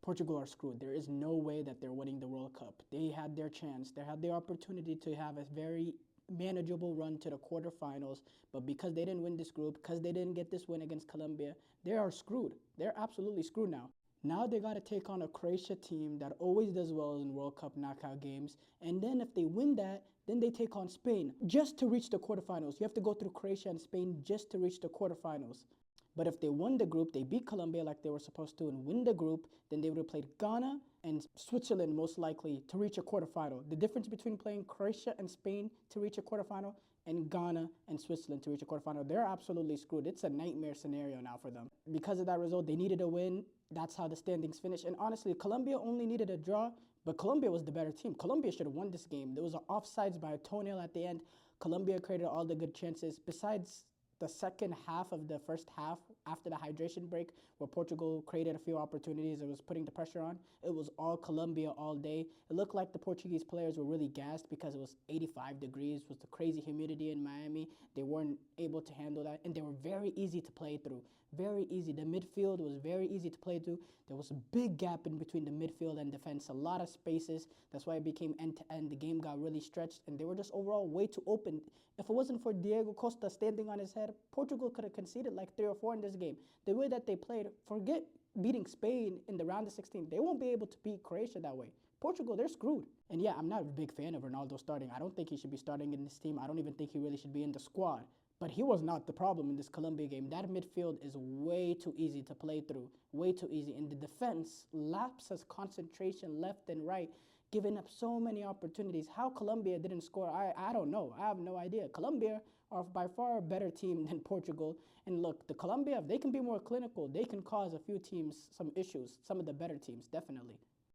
Portugal are screwed. There is no way that they're winning the World Cup. They had their chance. They had the opportunity to have a very manageable run to the quarterfinals, but because they didn't win this group, because they didn't get this win against Colombia, they are screwed. They're absolutely screwed now. Now they got to take on a Croatia team that always does well in World Cup knockout games, and then if they win that, then they take on Spain just to reach the quarterfinals. You have to go through Croatia and Spain just to reach the quarterfinals. But if they won the group, they beat Colombia like they were supposed to and win the group, then they would have played Ghana and Switzerland most likely to reach a quarterfinal. The difference between playing Croatia and Spain to reach a quarterfinal and Ghana and Switzerland to reach a quarterfinal, they're absolutely screwed. It's a nightmare scenario now for them. Because of that result, they needed a win. That's how the standings finished. And honestly, Colombia only needed a draw, but Colombia was the better team. Colombia should have won this game. There was an offsides by a toenail at the end. Colombia created all the good chances. Besides the second half of the first half after the hydration break where Portugal created a few opportunities, it was putting the pressure on. It was all Colombia all day. It looked like the Portuguese players were really gassed because it was 85 degrees, was the crazy humidity in Miami. They weren't able to handle that, and they were very easy to play through. Very easy. The midfield was very easy to play through. There was a big gap in between the midfield and defense, a lot of spaces. That's why it became end-to-end. The game got really stretched, and they were just overall way too open. If it wasn't for Diego Costa standing on his head, Portugal could have conceded like 3 or 4 in this game. The way that they played, forget beating Spain in the round of 16. They won't be able to beat Croatia that way. Portugal, they're screwed. And yeah, I'm not a big fan of Ronaldo starting. I don't think he should be starting in this team. I don't even think he really should be in the squad. But he was not the problem in this Colombia game. That midfield is way too easy to play through. Way too easy. And the defense lapses concentration left and right, giving up so many opportunities. How Colombia didn't score, I don't know. I have no idea. Colombia are by far a better team than Portugal. And look, the Colombia, if they can be more clinical, they can cause a few teams some issues. Some of the better teams, definitely.